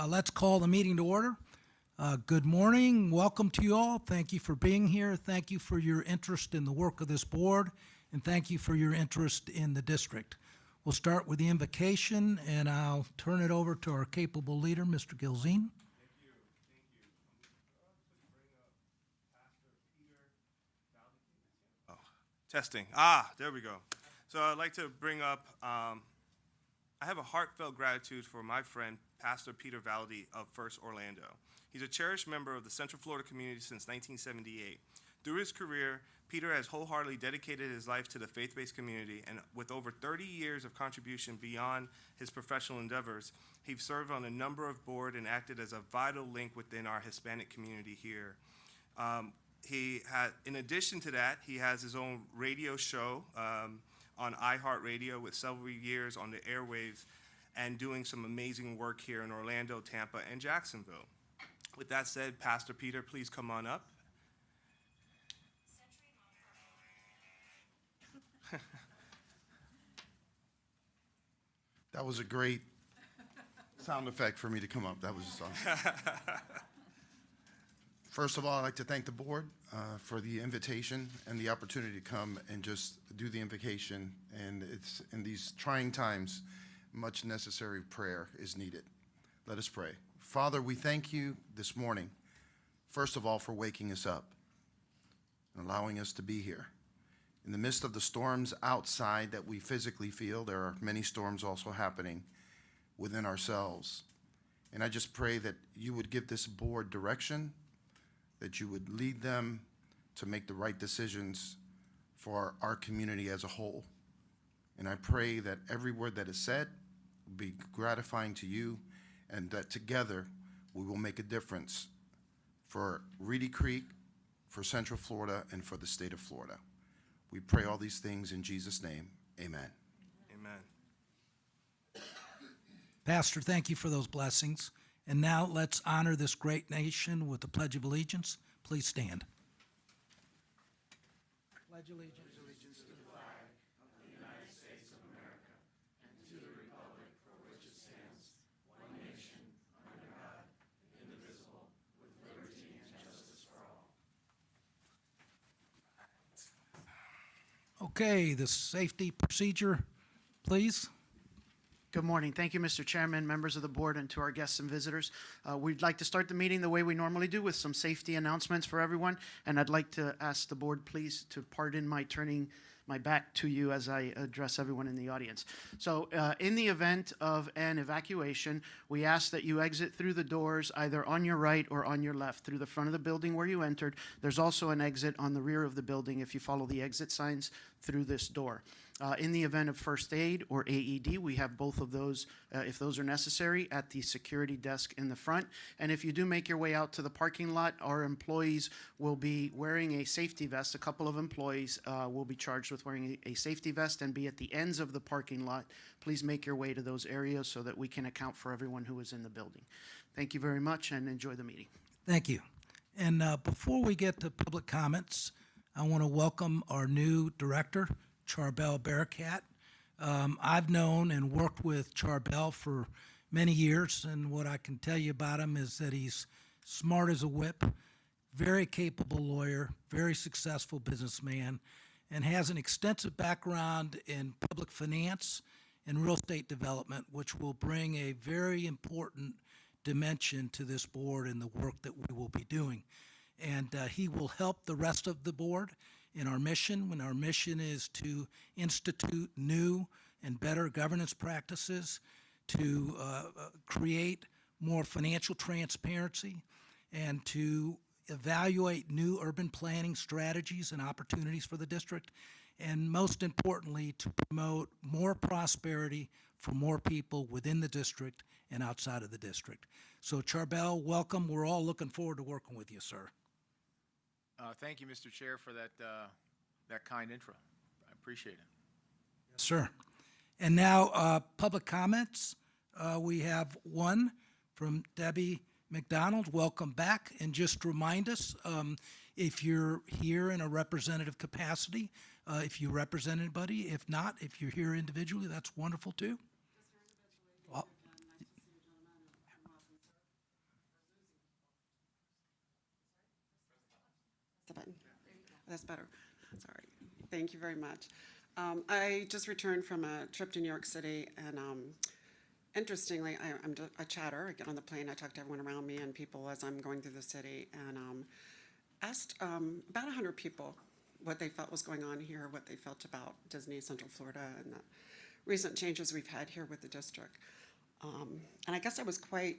Let's call the meeting to order. Good morning. Welcome to you all. Thank you for being here. Thank you for your interest in the work of this board, and thank you for your interest in the district. We'll start with the invocation, and I'll turn it over to our capable leader, Mr. Gilzine. Testing. There we go. So I'd like to bring up, I have a heartfelt gratitude for my friend, Pastor Peter Valdi of First Orlando. He's a cherished member of the Central Florida community since 1978. Through his career, Peter has wholeheartedly dedicated his life to the faith-based community, and with over 30 years of contribution beyond his professional endeavors, he's served on a number of boards and acted as a vital link within our Hispanic community here. In addition to that, he has his own radio show on iHeartRadio with several years on the airwaves and doing some amazing work here in Orlando, Tampa, and Jacksonville. With that said, Pastor Peter, please come on up. That was a great sound effect for me to come up. That was awesome. First of all, I'd like to thank the board for the invitation and the opportunity to come and just do the invocation. And it's in these trying times, much necessary prayer is needed. Let us pray. Father, we thank you this morning, first of all, for waking us up and allowing us to be here. In the midst of the storms outside that we physically feel, there are many storms also happening within ourselves. And I just pray that you would give this board direction, that you would lead them to make the right decisions for our community as a whole. And I pray that every word that is said will be gratifying to you, and that together we will make a difference for Reedy Creek, for Central Florida, and for the state of Florida. We pray all these things in Jesus' name. Amen. Amen. Pastor, thank you for those blessings. And now let's honor this great nation with the Pledge of Allegiance. Please stand. Pledge allegiance. To the flag of the United States of America and to the republic for which it stands, one nation, under God, indivisible, with liberty and justice for all. Okay, the safety procedure, please. Good morning. Thank you, Mr. Chairman, members of the board, and to our guests and visitors. We'd like to start the meeting the way we normally do with some safety announcements for everyone. And I'd like to ask the board, please, to pardon my turning my back to you as I address everyone in the audience. So in the event of an evacuation, we ask that you exit through the doors either on your right or on your left through the front of the building where you entered. There's also an exit on the rear of the building if you follow the exit signs through this door. In the event of first aid or AED, we have both of those, if those are necessary, at the security desk in the front. And if you do make your way out to the parking lot, our employees will be wearing a safety vest. A couple of employees will be charged with wearing a safety vest and be at the ends of the parking lot. Please make your way to those areas so that we can account for everyone who is in the building. Thank you very much and enjoy the meeting. Thank you. And before we get to public comments, I want to welcome our new director, Charbel Barakat. I've known and worked with Charbel for many years, and what I can tell you about him is that he's smart as a whip, very capable lawyer, very successful businessman, and has an extensive background in public finance and real estate development, which will bring a very important dimension to this board and the work that we will be doing. And he will help the rest of the board in our mission, when our mission is to institute new and better governance practices, to create more financial transparency, and to evaluate new urban planning strategies and opportunities for the district, and most importantly, to promote more prosperity for more people within the district and outside of the district. So Charbel, welcome. We're all looking forward to working with you, sir. Thank you, Mr. Chair, for that kind intro. I appreciate it. Yes, sir. And now public comments. We have one from Debbie McDonald. Welcome back. And just remind us, if you're here in a representative capacity, if you represent anybody. If not, if you're here individually, that's wonderful too. That's better. Sorry. Thank you very much. I just returned from a trip to New York City, and interestingly, I'm a chatter. I get on the plane, I talk to everyone around me and people as I'm going through the city, and asked about 100 people what they felt was going on here, what they felt about Disney Central Florida, and the recent changes we've had here with the district. And I guess I was quite,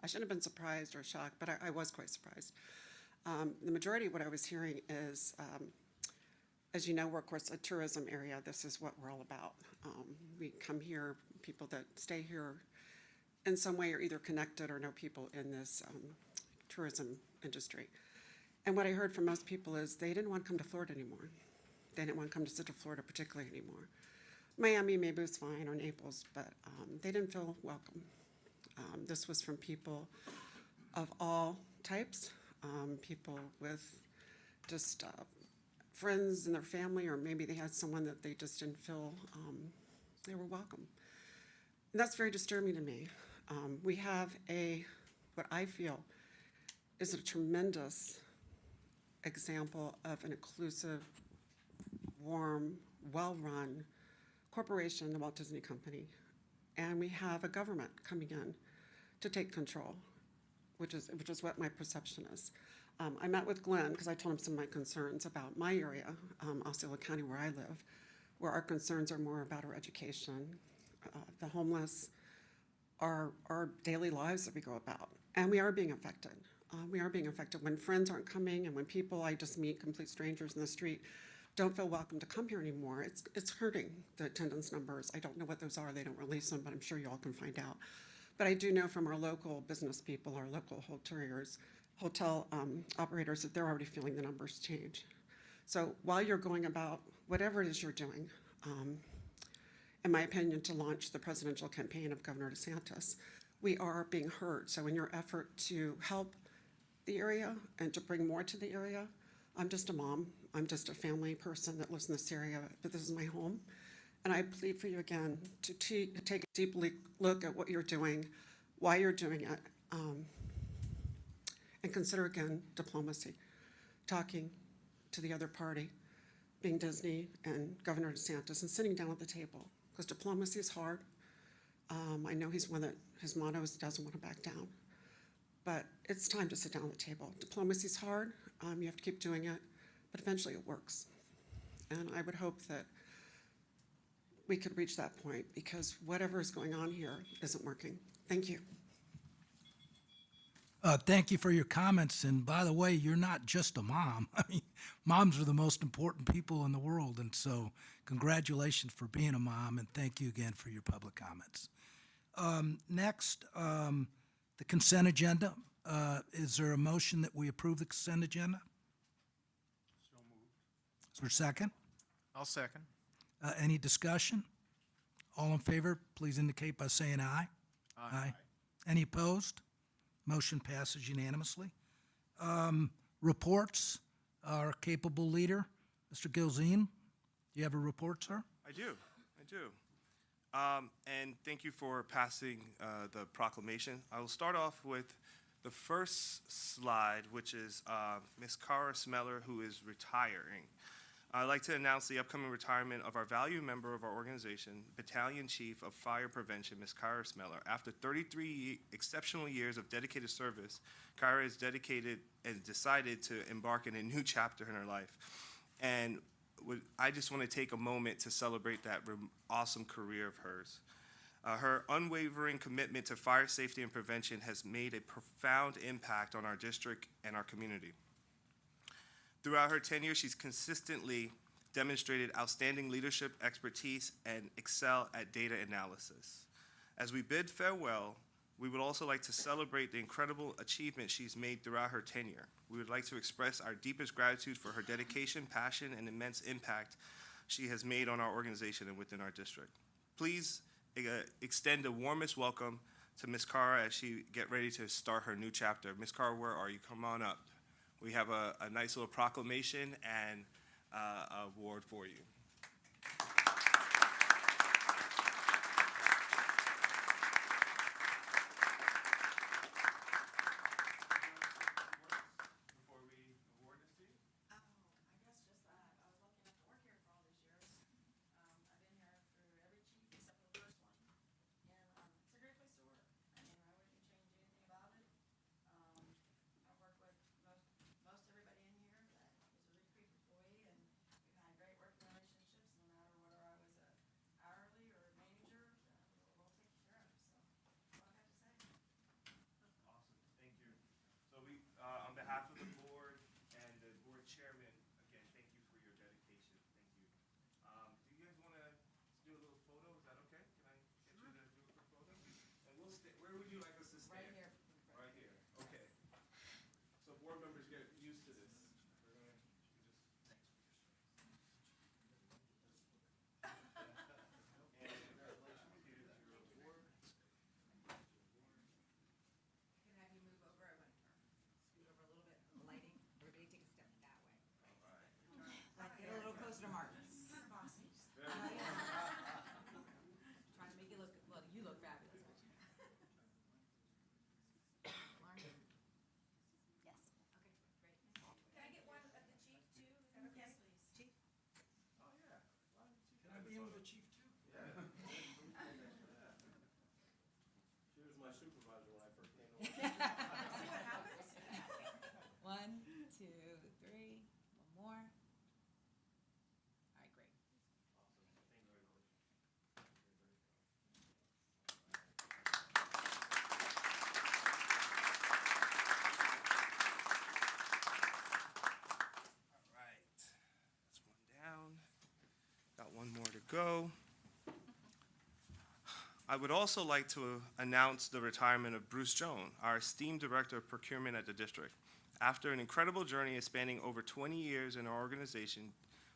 I shouldn't have been surprised or shocked, but I was quite surprised. The majority of what I was hearing is, as you know, we're of course a tourism area. This is what we're all about. We come here, people that stay here in some way are either connected or know people in this tourism industry. And what I heard from most people is they didn't want to come to Florida anymore. They didn't want to come to Central Florida particularly anymore. Miami maybe was fine, or Naples, but they didn't feel welcome. This was from people of all types, people with just friends in their family, or maybe they had someone that they just didn't feel they were welcome. And that's very disturbing to me. We have what I feel is a tremendous example of an inclusive, warm, well-run corporation, the Walt Disney Company, and we have a government coming in to take control, which is what my perception is. I met with Glenn because I told him some of my concerns about my area, Osceola County, where I live, where our concerns are more about our education, the homeless, our daily lives that we go about, and we are being affected. We are being affected when friends aren't coming, and when people I just meet, complete strangers in the street, don't feel welcome to come here anymore. It's hurting the attendance numbers. I don't know what those are. They don't release them, but I'm sure you all can find out. But I do know from our local business people, our local hotel operators, that they're already feeling the numbers change. So while you're going about whatever it is you're doing, in my opinion, to launch the presidential campaign of Governor DeSantis, we are being heard. So in your effort to help the area and to bring more to the area, I'm just a mom. I'm just a family person that lives in this area, but this is my home. And I plead for you again to take a deep look at what you're doing, why you're doing it, and consider again diplomacy, talking to the other party, being Disney and Governor DeSantis, and sitting down at the table, because diplomacy is hard. I know he's one that his motto is doesn't want to back down, but it's time to sit down at the table. Diplomacy is hard. You have to keep doing it, but eventually it works. And I would hope that we could reach that point, because whatever is going on here isn't working. Thank you. Thank you for your comments. And by the way, you're not just a mom. I mean, moms are the most important people in the world. And so congratulations for being a mom, and thank you again for your public comments. Next, the consent agenda. Is there a motion that we approve the consent agenda? So moved. Is there a second? I'll second. Any discussion? All in favor, please indicate by saying aye. Aye. Any opposed? Motion passes unanimously. Reports, our capable leader, Mr. Gilzine. Do you have a report, sir? I do. And thank you for passing the proclamation. I will start off with the first slide, which is Ms. Cara Smeller, who is retiring. I'd like to announce the upcoming retirement of our valued member of our organization, Battalion Chief of Fire Prevention, Ms. Cara Smeller. After 33 exceptional years of dedicated service, Cara is dedicated and decided to embark in a new chapter in her life. And I just want to take a moment to celebrate that awesome career of hers. Her unwavering commitment to fire safety and prevention has made a profound impact on our district and our community. Throughout her tenure, she's consistently demonstrated outstanding leadership expertise and excel at data analysis. As we bid farewell, we would also like to celebrate the incredible achievement she's made throughout her tenure. We would like to express our deepest gratitude for her dedication, passion, and immense impact she has made on our organization and within our district. Please extend the warmest welcome to Ms. Cara as she get ready to start her new chapter. Ms. Cara, where are you? Come on up. We have a nice little proclamation and award for you. Before we award this to you? One, two, three. One more. All right, great. Right. That's one down. Got one more to go. I would also like to announce the retirement of Bruce Jones, our esteemed Director of Procurement at the district. After an incredible journey spanning over 20 years in our organization,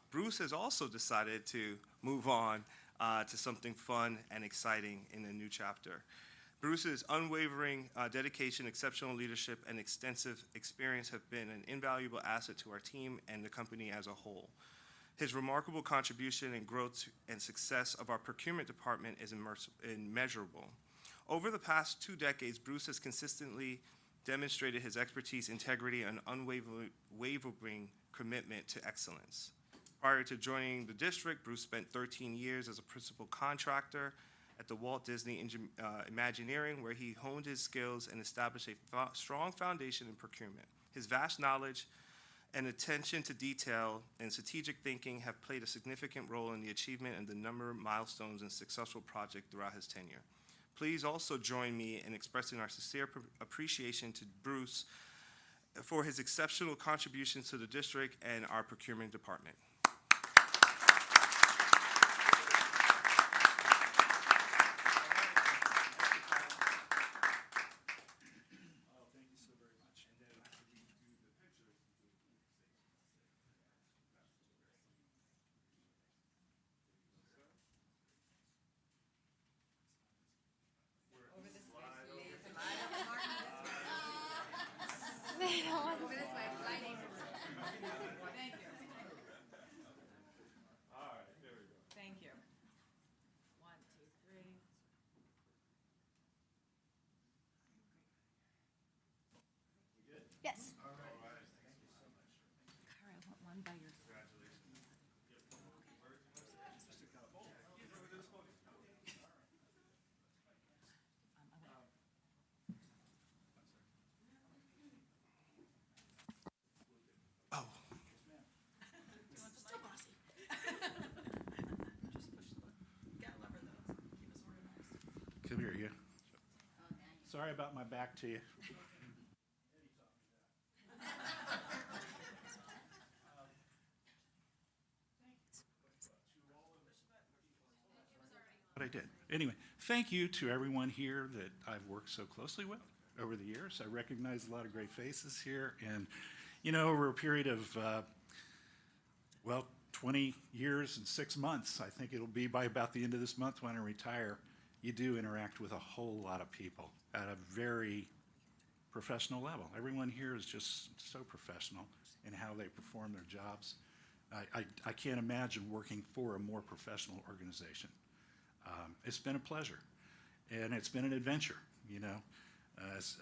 Bruce has also decided to move on to something fun and exciting in a new chapter. Bruce's unwavering dedication, exceptional leadership, and extensive experience have been an invaluable asset to our team and the company as a whole. His remarkable contribution and growth and success of our procurement department is immeasurable. Over the past 2 decades, Bruce has consistently demonstrated his expertise, integrity, and unwavering commitment to excellence. Prior to joining the district, Bruce spent 13 years as a principal contractor at the Walt Disney Imagineering, where he honed his skills and established a strong foundation in procurement. His vast knowledge and attention to detail and strategic thinking have played a significant role in the achievement and the number of milestones and successful projects throughout his tenure. Please also join me in expressing our sincere appreciation to Bruce for his exceptional contributions to the district and our procurement department. Thank you. One, two, three. Yes. Kara, I want one by your side. Oh, Still bossy. Just push the button. Gotta love her though. Keep us organized. Come here, you. Sorry about my back to you. But I did. Anyway, thank you to everyone here that I've worked so closely with over the years. I recognize a lot of great faces here. And, you know, over a period of, 20 years and 6 months, I think it'll be by about the end of this month when I retire, you do interact with a whole lot of people at a very professional level. Everyone here is just so professional in how they perform their jobs. I can't imagine working for a more professional organization. It's been a pleasure, and it's been an adventure, you know. As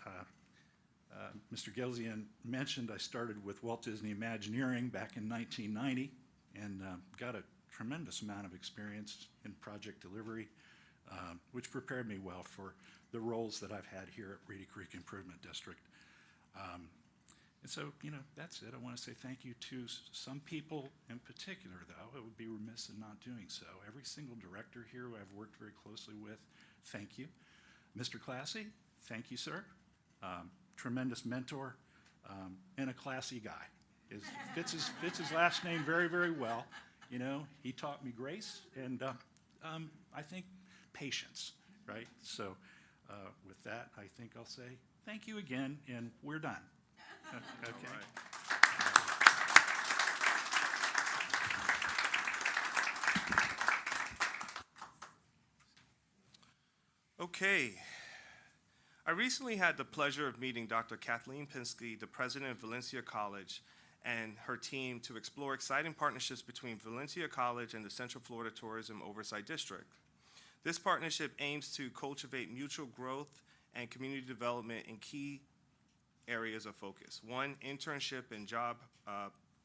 Mr. Gelsian mentioned, I started with Walt Disney Imagineering back in 1990 and got a tremendous amount of experience in project delivery, which prepared me well for the roles that I've had here at Reedy Creek Improvement District. And so, you know, that's it. I want to say thank you to some people in particular, though. I would be remiss in not doing so. Every single director here who I've worked very closely with, thank you. Mr. Classy, thank you, sir. Tremendous mentor and a classy guy. Fits his last name very, very well. You know, he taught me grace and I think patience, right? So with that, I think I'll say thank you again, and we're done. Okay. okay. I recently had the pleasure of meeting Dr. Kathleen Pinsky, the president of Valencia College, and her team to explore exciting partnerships between Valencia College and the Central Florida Tourism Oversight District. This partnership aims to cultivate mutual growth and community development in key areas of focus. 1, internship and job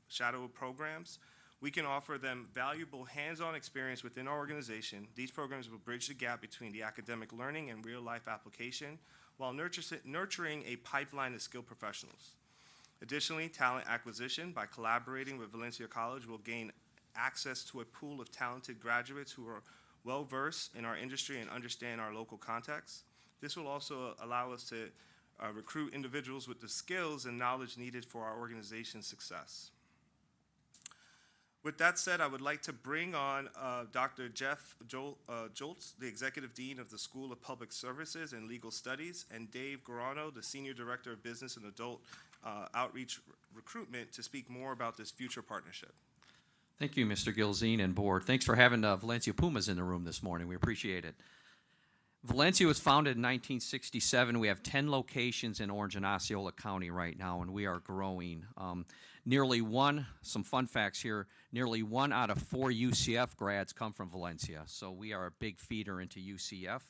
shadow programs We can offer them valuable hands-on experience within our organization. These programs will bridge the gap between the academic learning and real-life application while nurturing a pipeline of skilled professionals. Additionally, talent acquisition by collaborating with Valencia College will gain access to a pool of talented graduates who are well-versed in our industry and understand our local context. This will also allow us to recruit individuals with the skills and knowledge needed for our organization's success. With that said, I would like to bring on Dr. Jeff Joltz, the Executive Dean of the School of Public Services and Legal Studies, and Dave Garano, the Senior Director of Business and Adult Outreach Recruitment, to speak more about this future partnership. Thank you, Mr. Gilzine and board. Thanks for having Valencia Pumas in the room this morning. We appreciate it. Valencia was founded in 1967. We have 10 locations in Orange and Osceola County right now, and we are growing. Some fun facts here, nearly 1 out of 4 UCF grads come from Valencia, so we are a big feeder into UCF.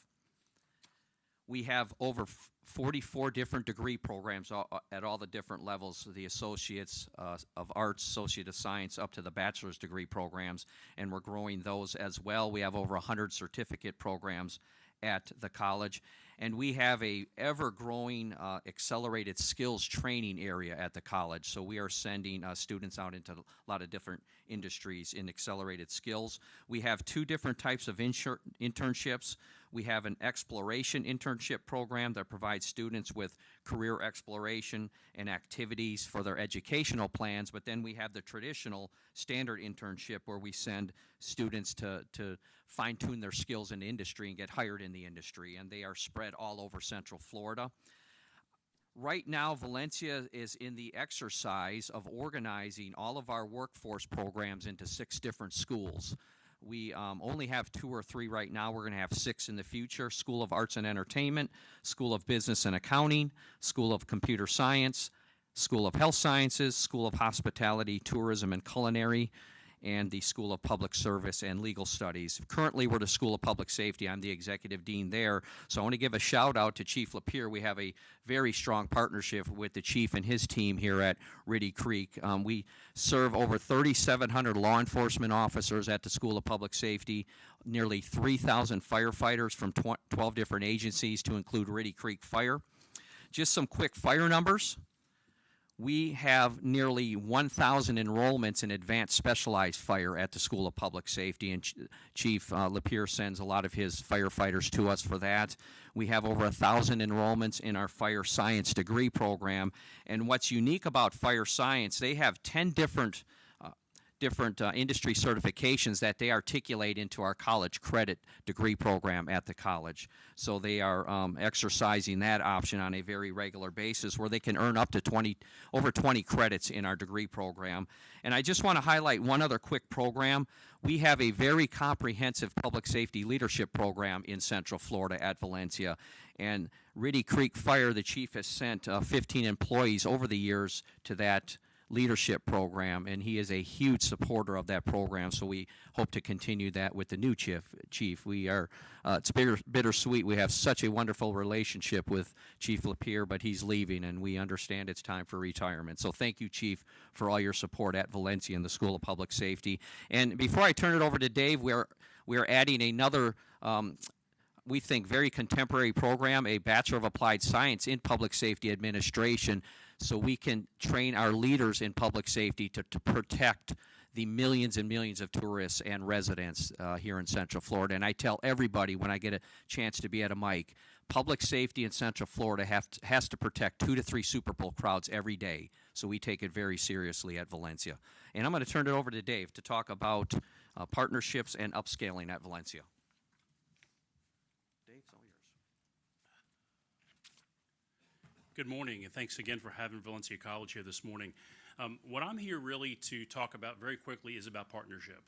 We have over 44 different degree programs at all the different levels, the Associates of Arts, Associate of Science, up to the bachelor's degree programs, and we're growing those as well. We have over 100 certificate programs at the college, and we have a ever-growing accelerated skills training area at the college, so we are sending students out into a lot of different industries in accelerated skills. We have 2 different types of internships. We have an exploration internship program that provides students with career exploration and activities for their educational plans, but then we have the traditional standard internship where we send students to fine-tune their skills in the industry and get hired in the industry, and they are spread all over Central Florida. Right now, Valencia is in the exercise of organizing all of our workforce programs into 6 different schools. We only have 2 or 3 right now. We're going to have 6 in the future: School of Arts and Entertainment, School of Business and Accounting, School of Computer Science, School of Health Sciences, School of Hospitality, Tourism and Culinary, and the School of Public Service and Legal Studies. Currently, we're the School of Public Safety. I'm the executive dean there. So I want to give a shout out to Chief Lapierre. We have a very strong partnership with the chief and his team here at Riddy Creek. We serve over 3,700 law enforcement officers at the School of Public Safety, nearly 3,000 firefighters from 12 different agencies to include Riddy Creek Fire. Just some quick fire numbers. We have nearly 1,000 enrollments in advanced specialized fire at the School of Public Safety, and Chief Lapierre sends a lot of his firefighters to us for that. We have over 1,000 enrollments in our fire science degree program, and what's unique about fire science, they have 10 different industry certifications that they articulate into our college credit degree program at the college. So they are exercising that option on a very regular basis where they can earn up to over 20 credits in our degree program. And I just want to highlight one other quick program. We have a very comprehensive public safety leadership program in Central Florida at Valencia. And Riddy Creek Fire, the chief, has sent 15 employees over the years to that leadership program, and he is a huge supporter of that program, so we hope to continue that with the new chief. We are, it's bittersweet. We have such a wonderful relationship with Chief Lapierre, but he's leaving, and we understand it's time for retirement. So thank you, Chief, for all your support at Valencia and the School of Public Safety. And before I turn it over to Dave, we are adding another we think very contemporary program, a Bachelor of Applied Science in Public Safety Administration, so we can train our leaders in public safety to protect the millions and millions of tourists and residents here in Central Florida. And I tell everybody when I get a chance to be at a mic, public safety in Central Florida has to protect 2 to 3 Super Bowl crowds every day. So we take it very seriously at Valencia. And I'm going to turn it over to Dave to talk about partnerships and upscaling at Valencia. Dave, it's all yours. Good morning, and thanks again for having Valencia College here this morning. What I'm here really to talk about very quickly is about partnership.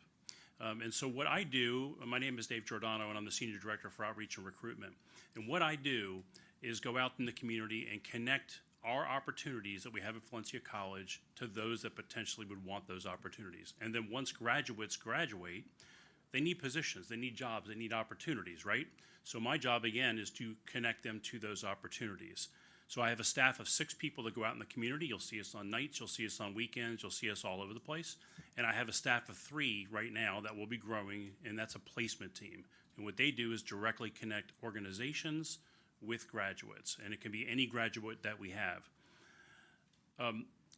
And so what I do, my name is Dave Giordano, and I'm the Senior Director for Outreach and Recruitment. And what I do is go out in the community and connect our opportunities that we have at Valencia College to those that potentially would want those opportunities. And then once graduates graduate, they need positions, they need jobs, they need opportunities, right? So my job, again, is to connect them to those opportunities. So I have a staff of 6 people that go out in the community. You'll see us on nights, you'll see us on weekends, you'll see us all over the place. And I have a staff of 3 right now that will be growing, and that's a placement team. And what they do is directly connect organizations with graduates, and it can be any graduate that we have.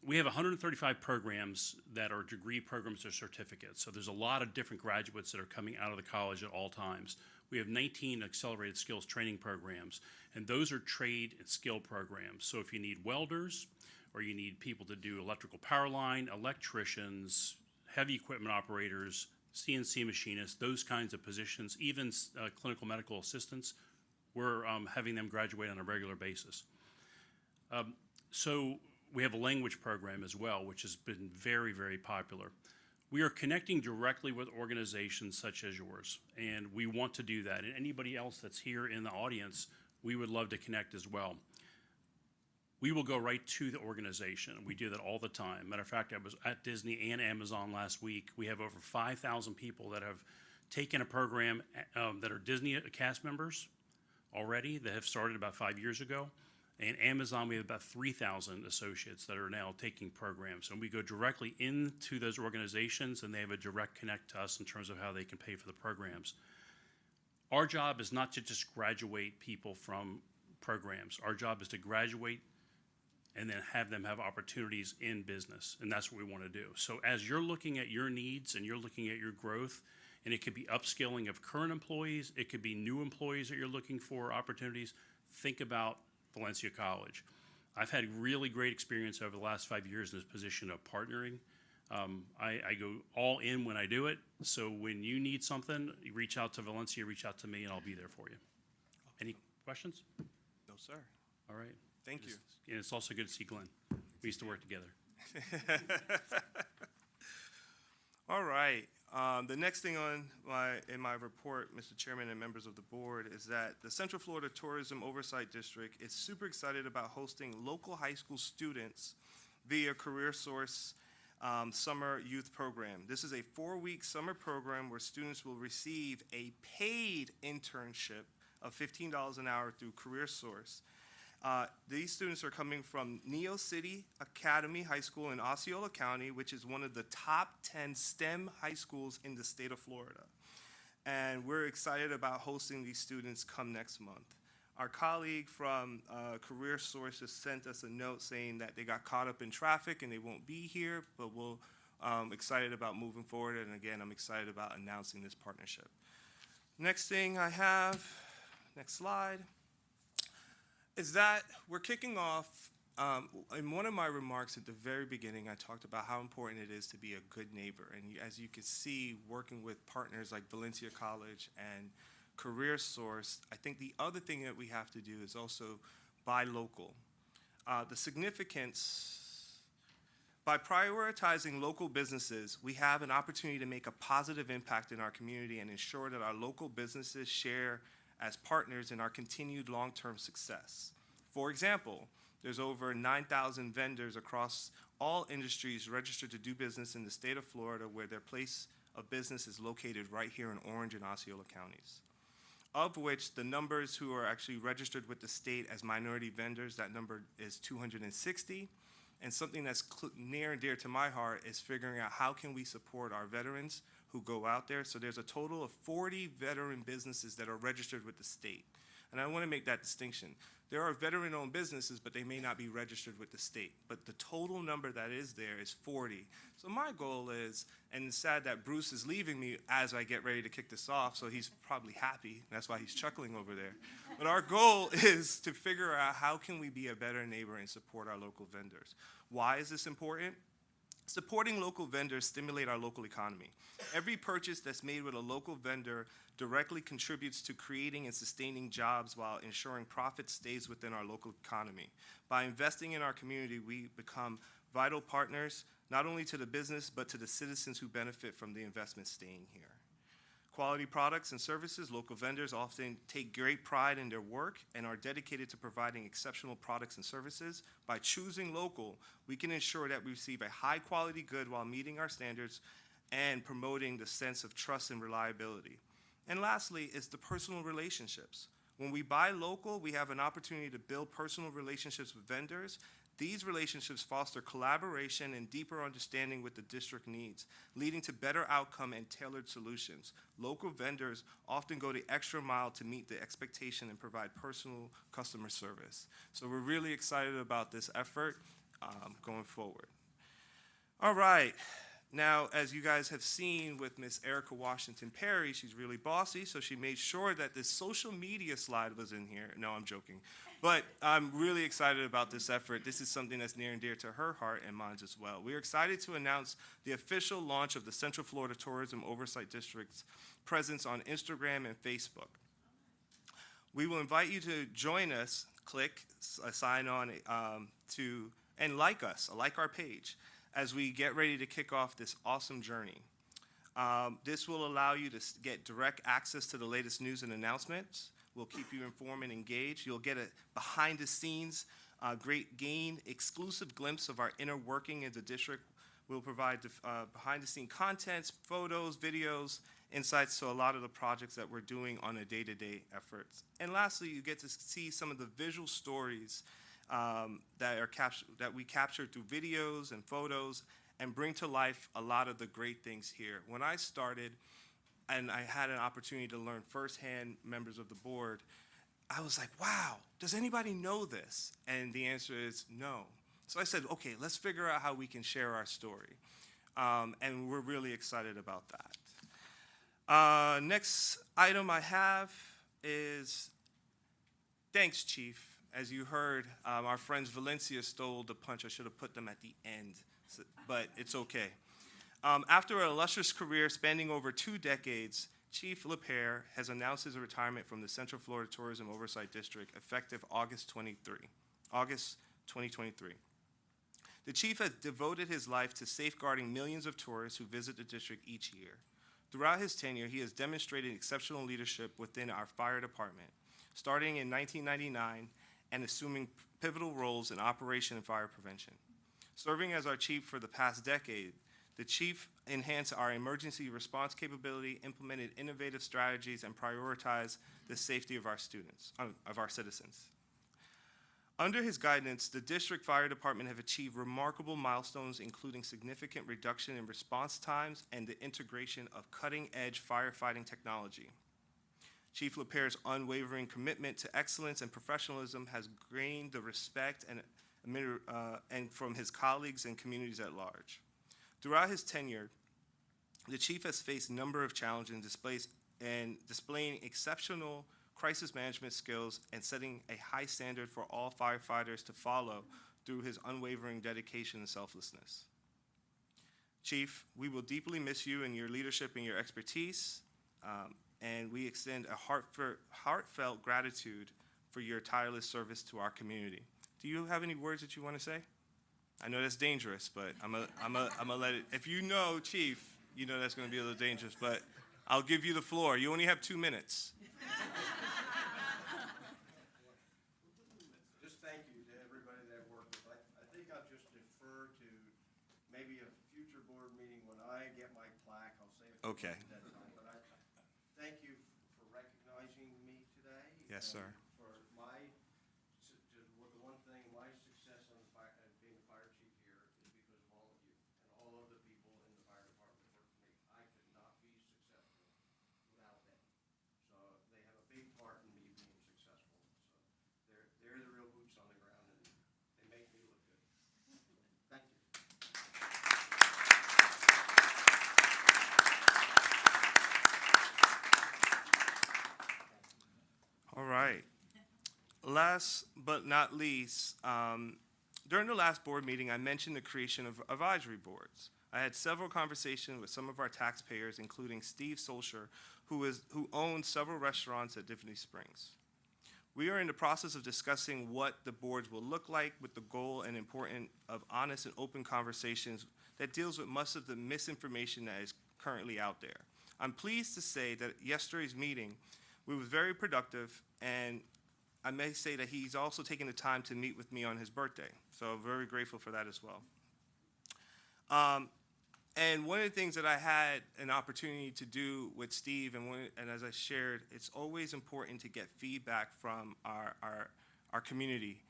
We have 135 programs that are degree programs or certificates. So there's a lot of different graduates that are coming out of the college at all times. We have 19 accelerated skills training programs, and those are trade and skill programs. So if you need welders, or you need people to do electrical power line, electricians, heavy equipment operators, CNC machinists, those kinds of positions, even clinical medical assistants, we're having them graduate on a regular basis. So we have a language program as well, which has been very, very popular. We are connecting directly with organizations such as yours, and we want to do that. And anybody else that's here in the audience, we would love to connect as well. We will go right to the organization. We do that all the time. Matter of fact, I was at Disney and Amazon last week. We have over 5,000 people that have taken a program that are Disney cast members already that have started about 5 years ago. And Amazon, we have about 3,000 associates that are now taking programs. And we go directly into those organizations, and they have a direct connect to us in terms of how they can pay for the programs. Our job is not to just graduate people from programs. Our job is to graduate and then have them have opportunities in business. And that's what we want to do. So as you're looking at your needs and you're looking at your growth, and it could be upskilling of current employees, it could be new employees that you're looking for opportunities, think about Valencia College. I've had really great experience over the last 5 years in this position of partnering. I go all in when I do it. So when you need something, you reach out to Valencia, reach out to me, and I'll be there for you. Any questions? No, sir. All right. Thank you. And it's also good to see Glenn. We used to work together. All right. The next thing in my report, Mr. Chairman and members of the board, is that the Central Florida Tourism Oversight District is super excited about hosting local high school students via Career Source Summer Youth Program. This is a 4-week summer program where students will receive a paid internship of $15 an hour through Career Source. These students are coming from Neo City Academy High School in Osceola County, which is one of the top 10 STEM high schools in the state of Florida. And we're excited about hosting these students come next month. Our colleague from Career Source just sent us a note saying that they got caught up in traffic and they won't be here, but we're excited about moving forward. And again, I'm excited about announcing this partnership. Next thing I have, next slide, is that we're kicking off, in one of my remarks at the very beginning, I talked about how important it is to be a good neighbor. And as you can see, working with partners like Valencia College and Career Source, I think the other thing that we have to do is also buy local. The significance, by prioritizing local businesses, we have an opportunity to make a positive impact in our community and ensure that our local businesses share as partners in our continued long-term success. For example, there's over 9,000 vendors across all industries registered to do business in the state of Florida, where their place of business is located right here in Orange and Osceola counties. Of which the numbers who are actually registered with the state as minority vendors, that number is 260. And something that's near and dear to my heart is figuring out how can we support our veterans who go out there. So there's a total of 40 veteran businesses that are registered with the state. And I want to make that distinction. There are veteran-owned businesses, but they may not be registered with the state. But the total number that is there is 40. So my goal is, and it's sad that Bruce is leaving me as I get ready to kick this off, so he's probably happy. That's why he's chuckling over there. But our goal is to figure out how can we be a better neighbor and support our local vendors. Why is this important? Supporting local vendors stimulate our local economy. Every purchase that's made with a local vendor directly contributes to creating and sustaining jobs while ensuring profit stays within our local economy. By investing in our community, we become vital partners, not only to the business, but to the citizens who benefit from the investment staying here. Quality products and services, local vendors often take great pride in their work and are dedicated to providing exceptional products and services. By choosing local, we can ensure that we receive a high-quality good while meeting our standards and promoting the sense of trust and reliability. And lastly is the personal relationships. When we buy local, we have an opportunity to build personal relationships with vendors. These relationships foster collaboration and deeper understanding with the district needs, leading to better outcome and tailored solutions. Local vendors often go the extra mile to meet the expectation and provide personal customer service. So we're really excited about this effort going forward. All right. Now, as you guys have seen with Miss Erica Washington Perry, she's really bossy, so she made sure that this social media slide was in here. No, I'm joking. But I'm really excited about this effort. This is something that's near and dear to her heart and mine as well. We are excited to announce the official launch of the Central Florida Tourism Oversight District's presence on Instagram and Facebook. We will invite you to join us, click, sign on and like us, like our page, as we get ready to kick off this awesome journey. This will allow you to get direct access to the latest news and announcements. We'll keep you informed and engaged. You'll get a behind-the-scenes, exclusive glimpse of our inner working in the district. We'll provide behind-the-scene contents, photos, videos, insights to a lot of the projects that we're doing on a day-to-day efforts. And lastly, you get to see some of the visual stories that we capture through videos and photos and bring to life a lot of the great things here. When I started and I had an opportunity to learn firsthand members of the board, I was like, wow, does anybody know this? And the answer is no. So I said, okay, let's figure out how we can share our story. And we're really excited about that. Next item I have is, thanks, Chief. As you heard, our friends Valencia stole the punch. I should have put them at the end, but it's okay. After an illustrious career spanning over 2 decades, Chief LePere has announced his retirement from the Central Florida Tourism Oversight District effective August 2023. The chief has devoted his life to safeguarding millions of tourists who visit the district each year. Throughout his tenure, he has demonstrated exceptional leadership within our fire department, starting in 1999 and assuming pivotal roles in operation and fire prevention. Serving as our chief for the past decade, the chief enhanced our emergency response capability, implemented innovative strategies, and prioritized the safety of our citizens. Under his guidance, the district fire department have achieved remarkable milestones, including significant reduction in response times and the integration of cutting-edge firefighting technology. Chief LePere's unwavering commitment to excellence and professionalism has gained the respect and from his colleagues and communities at large. Throughout his tenure, the chief has faced a number of challenges and displaying exceptional crisis management skills and setting a high standard for all firefighters to follow through his unwavering dedication and selflessness. Chief, we will deeply miss you and your leadership and your expertise. And we extend a heartfelt gratitude for your tireless service to our community. Do you have any words that you want to say? I know that's dangerous, but I'm gonna let it. If you know, Chief, you know that's going to be a little dangerous, but I'll give you the floor. You only have 2 minutes. Just thank you to everybody that I worked with. I think I'll just defer to maybe a future board meeting when I get my plaque. I'll say a few Okay. words at that time. But I thank you for recognizing me today. Yes, sir. For the one thing, my success on the fire, being the fire chief here is because of all of you and all of the people in the fire department work for me. I could not be successful without them. So they have a big part in me being successful. So they're the real boots on the ground, and they make me look good. Thank you. All right. Last but not least, during the last board meeting, I mentioned the creation of advisory boards. I had several conversations with some of our taxpayers, including Steve Solscher, who owns several restaurants at Divinity Springs. We are in the process of discussing what the boards will look like with the goal and importance of honest and open conversations that deals with much of the misinformation that is currently out there. I'm pleased to say that yesterday's meeting, we was very productive, and I may say that he's also taken the time to meet with me on his birthday. So I'm very grateful for that as well. And one of the things that I had an opportunity to do with Steve, and as I shared, it's always important to get feedback from our community.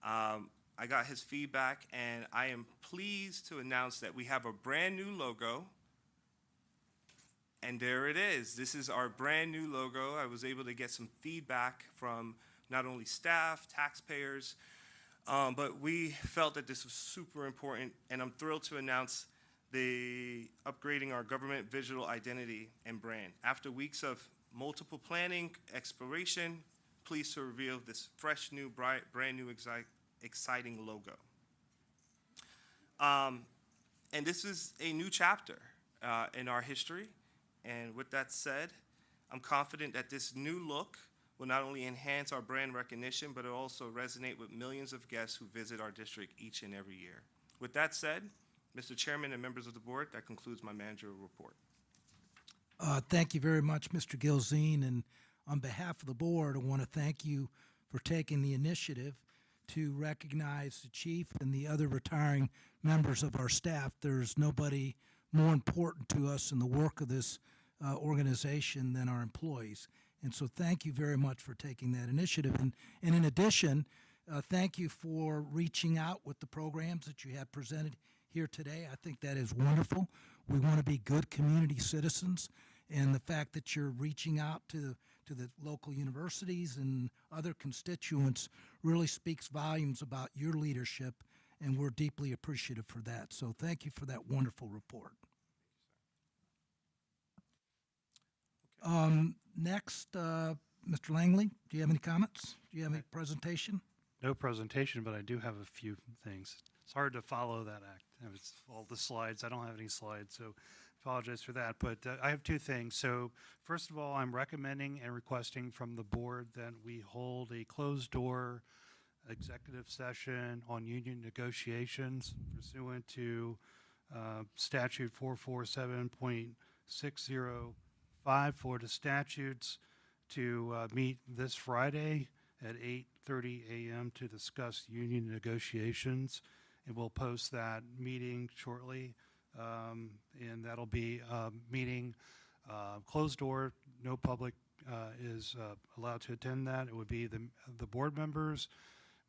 I got his feedback, and I am pleased to announce that we have a brand new logo. And there it is. This is our brand new logo. I was able to get some feedback from not only staff, taxpayers, but we felt that this was super important, and I'm thrilled to announce the upgrading our government visual identity and brand. After weeks of multiple planning, exploration, pleased to reveal this fresh, new, bright, brand new, exciting logo. And this is a new chapter in our history. And with that said, I'm confident that this new look will not only enhance our brand recognition, but it'll also resonate with millions of guests who visit our district each and every year. With that said, Mr. Chairman and members of the board, that concludes my managerial report. Thank you very much, Mr. Gilzine, and on behalf of the board, I want to thank you for taking the initiative to recognize the chief and the other retiring members of our staff. There's nobody more important to us in the work of this organization than our employees. And so thank you very much for taking that initiative. And in addition, thank you for reaching out with the programs that you have presented here today. I think that is wonderful. We want to be good community citizens, and the fact that you're reaching out to the local universities and other constituents really speaks volumes about your leadership, and we're deeply appreciative for that. So thank you for that wonderful report. Next, Mr. Langley, do you have any comments? Do you have any presentation? No presentation, but I do have a few things. It's hard to follow that act. It's all the slides. I don't have any slides, so apologize for that. But I have two things. So first of all, I'm recommending and requesting from the board that we hold a closed-door executive session on union negotiations pursuant to statute 447.605 Florida statutes to meet this Friday at 8:30 a.m. to discuss union negotiations. And we'll post that meeting shortly. And that'll be a meeting closed door. No public is allowed to attend that. It would be the board members,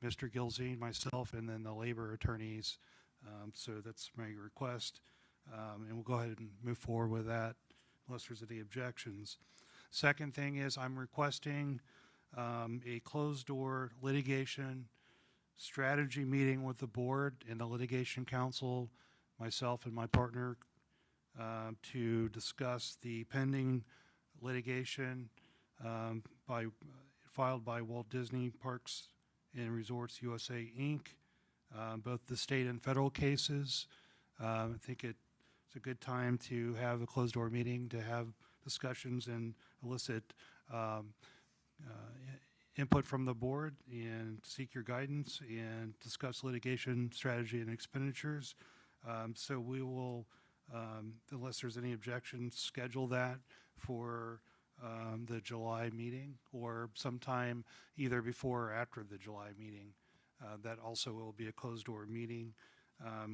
Mr. Gilzine, myself, and then the labor attorneys. So that's my request. And we'll go ahead and move forward with that unless there's any objections. Second thing is I'm requesting a closed-door litigation strategy meeting with the board and the litigation counsel, myself and my partner, to discuss the pending litigation filed by Walt Disney Parks and Resorts USA, Inc., both the state and federal cases. I think it's a good time to have a closed-door meeting to have discussions and elicit input from the board and seek your guidance and discuss litigation strategy and expenditures. So we will, unless there's any objections, schedule that for the July meeting or sometime either before or after the July meeting. That also will be a closed-door meeting.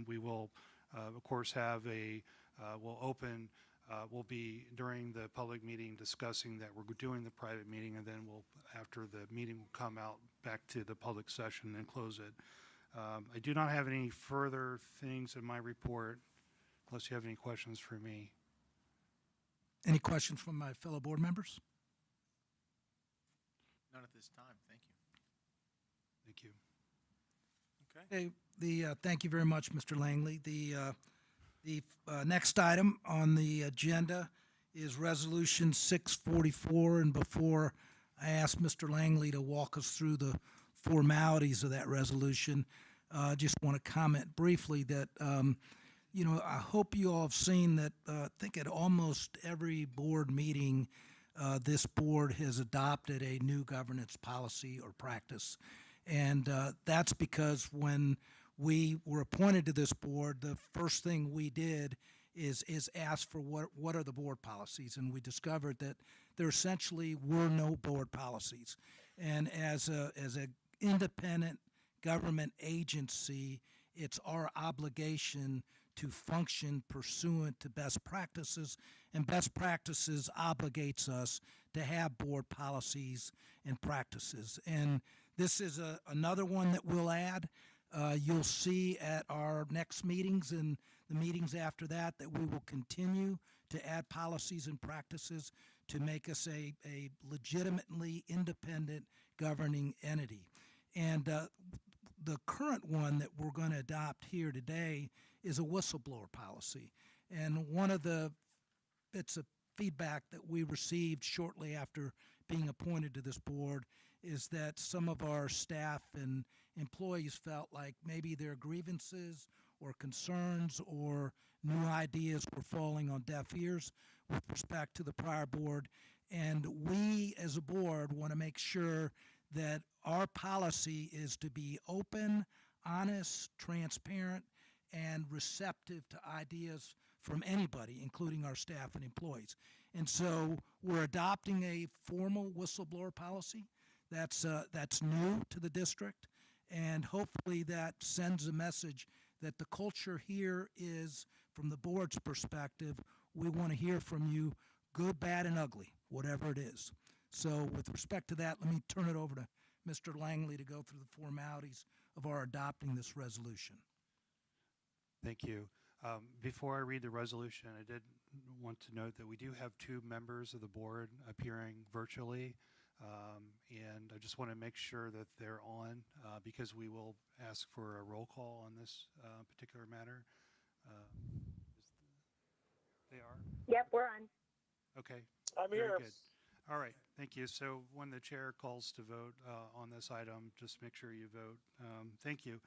We will, of course, have we'll be during the public meeting discussing that we're doing the private meeting, and then after the meeting, will come out back to the public session and close it. I do not have any further things in my report, unless you have any questions for me. Any questions from my fellow board members? None at this time. Thank you. Thank you. Okay. Thank you very much, Mr. Langley. The next item on the agenda is Resolution 644, and before I ask Mr. Langley to walk us through the formalities of that resolution, I just want to comment briefly that, I hope you all have seen that I think at almost every board meeting, this board has adopted a new governance policy or practice. And that's because when we were appointed to this board, the first thing we did is ask for what are the board policies, and we discovered that there essentially were no board policies. And as an independent government agency, it's our obligation to function pursuant to best practices, and best practices obligates us to have board policies and practices. And this is another one that we'll add. You'll see at our next meetings and the meetings after that we will continue to add policies and practices to make us a legitimately independent governing entity. And the current one that we're going to adopt here today is a whistleblower policy. And one of the bits of feedback that we received shortly after being appointed to this board is that some of our staff and employees felt like maybe their grievances or concerns or new ideas were falling on deaf ears with respect to the prior board. And we, as a board, want to make sure that our policy is to be open, honest, transparent, and receptive to ideas from anybody, including our staff and employees. And so we're adopting a formal whistleblower policy that's new to the district, and hopefully that sends a message that the culture here is, from the board's perspective, we want to hear from you, good, bad, and ugly, whatever it is. So with respect to that, let me turn it over to Mr. Langley to go through the formalities of our adopting this resolution. Thank you. Before I read the resolution, I did want to note that we do have 2 members of the board appearing virtually, and I just want to make sure that they're on because we will ask for a roll call on this particular matter. They are? Yep, we're on. Okay. I'm Very here. good. All right, thank you. So when the chair calls to vote on this item, just make sure you vote. Thank you.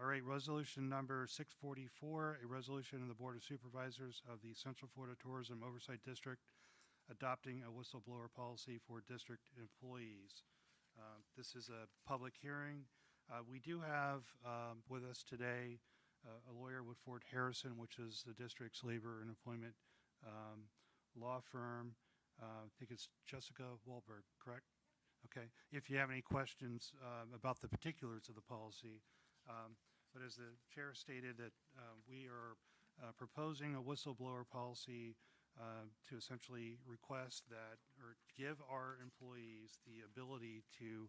All right, resolution number 644, a resolution of the Board of Supervisors of the Central Florida Tourism Oversight District adopting a whistleblower policy for district employees. This is a public hearing. We do have with us today a lawyer with Fort Harrison, which is the district's labor and employment law firm. I think it's Jessica Wahlberg, correct? Okay. If you have any questions about the particulars of the policy, but as the chair stated, that we are proposing a whistleblower policy to essentially request that, or give our employees the ability to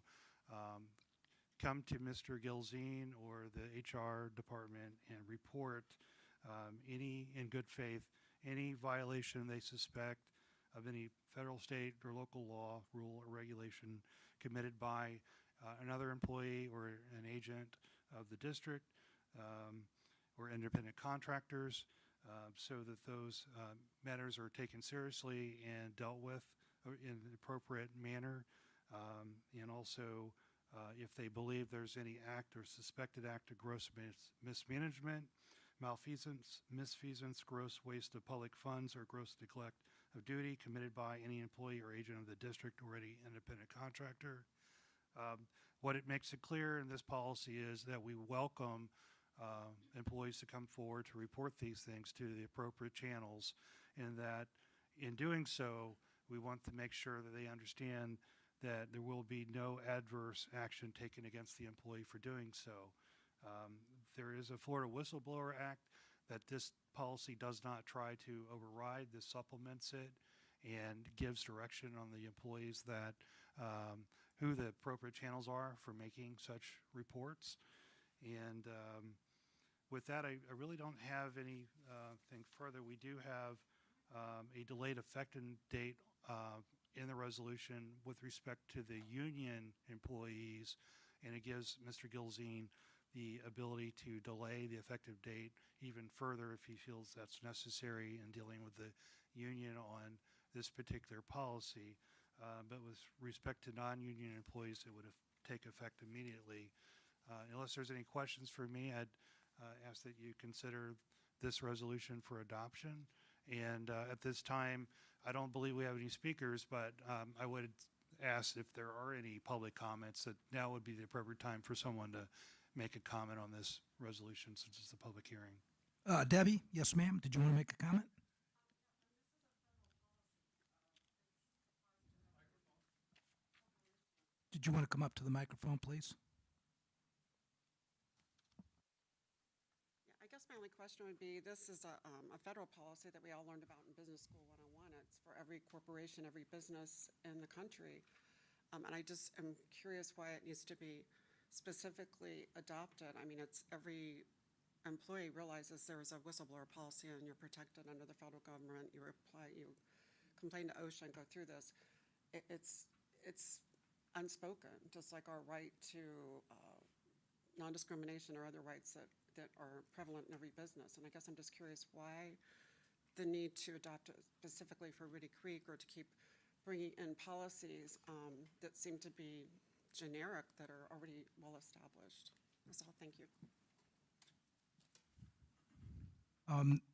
come to Mr. Gilzine or the HR department and report any, in good faith, any violation they suspect of any federal, state, or local law, rule, or regulation committed by another employee or an agent of the district or independent contractors, so that those matters are taken seriously and dealt with in an appropriate manner. And also, if they believe there's any act or suspected act of gross mismanagement, malfeasance, misfeasance, gross waste of public funds, or gross neglect of duty committed by any employee or agent of the district or any independent contractor. What it makes it clear in this policy is that we welcome employees to come forward to report these things to the appropriate channels, and that in doing so, we want to make sure that they understand that there will be no adverse action taken against the employee for doing so. There is a Florida Whistleblower Act that this policy does not try to override. This supplements it and gives direction on the employees that who the appropriate channels are for making such reports. And with that, I really don't have anything further. We do have a delayed effective date in the resolution with respect to the union employees, and it gives Mr. Gilzine the ability to delay the effective date even further if he feels that's necessary in dealing with the union on this particular policy. But with respect to non-union employees, it would take effect immediately. Unless there's any questions for me, I'd ask that you consider this resolution for adoption. And at this time, I don't believe we have any speakers, but I would ask if there are any public comments, that now would be the appropriate time for someone to make a comment on this resolution since it's a public hearing. Debbie, yes, ma'am. Did you want to make a comment? Did you want to come up to the microphone, please? Yeah, I guess my only question would be, this is a federal policy that we all learned about in Business School 101. It's for every corporation, every business in the country. And I just am curious why it needs to be specifically adopted. I mean, it's every employee realizes there is a whistleblower policy and you're protected under the federal government. You complain to OSHA and go through this. It's unspoken, just like our right to non-discrimination or other rights that are prevalent in every business. And I guess I'm just curious why the need to adopt it specifically for Woody Creek, or to keep bringing in policies that seem to be generic, that are already well established. That's all. Thank you.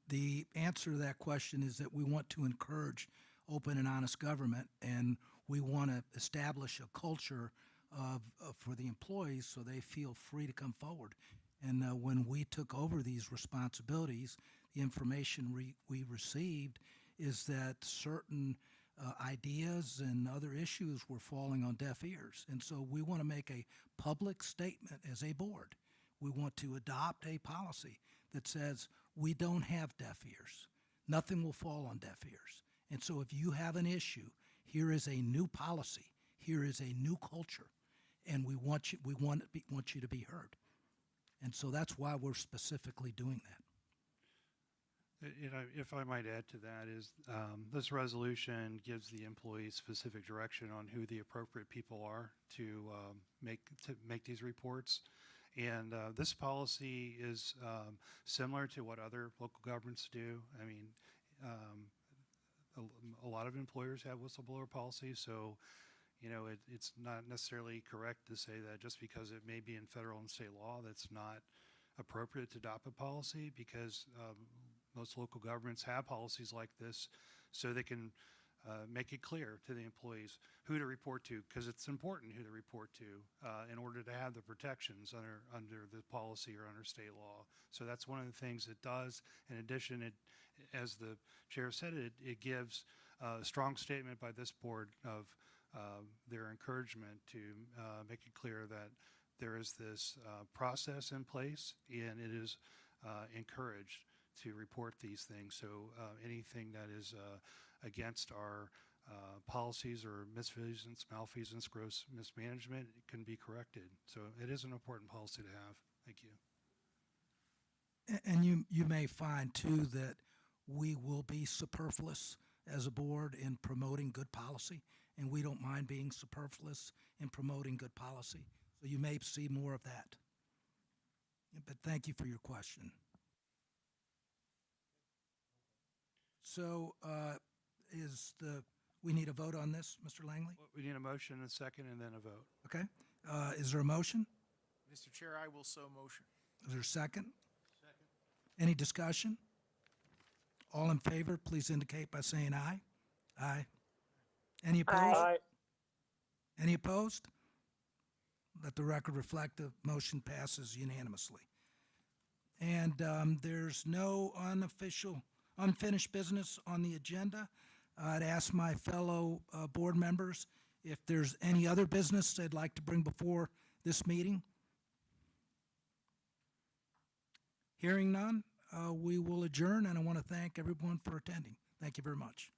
The answer to that question is that we want to encourage open and honest government, and we want to establish a culture for the employees so they feel free to come forward. And when we took over these responsibilities, the information we received is that certain ideas and other issues were falling on deaf ears. And so we want to make a public statement as a board. We want to adopt a policy that says we don't have deaf ears. Nothing will fall on deaf ears. And so if you have an issue, here is a new policy. Here is a new culture. And we want you to be heard. And so that's why we're specifically doing that. You know, if I might add to that, is this resolution gives the employees specific direction on who the appropriate people are to make these reports. And this policy is similar to what other local governments do. I mean, a lot of employers have whistleblower policies, so you know, it's not necessarily correct to say that just because it may be in federal and state law, that's not appropriate to adopt a policy, because most local governments have policies like this so they can make it clear to the employees who to report to, because it's important who to report to in order to have the protections under the policy or under state law. So that's one of the things it does. In addition, it, as the chair said, it gives a strong statement by this board of their encouragement to make it clear that there is this process in place, and it is encouraged to report these things. So anything that is against our policies or misfeasance, malfeasance, gross mismanagement, it can be corrected. So it is an important policy to have. Thank you. And you may find too that we will be superfluous as a board in promoting good policy, and we don't mind being superfluous in promoting good policy. So you may see more of that. But thank you for your question. So we need a vote on this, Mr. Langley? We need a motion and a second and then a vote. Okay. Is there a motion? Mr. Chair, I will so motion. Is there a second? Second. Any discussion? All in favor, please indicate by saying aye. Aye. Any opposed? Aye. Any opposed? Let the record reflect the motion passes unanimously. And there's no unfinished business on the agenda. I'd ask my fellow board members if there's any other business they'd like to bring before this meeting. Hearing none, we will adjourn, and I want to thank everyone for attending. Thank you very much.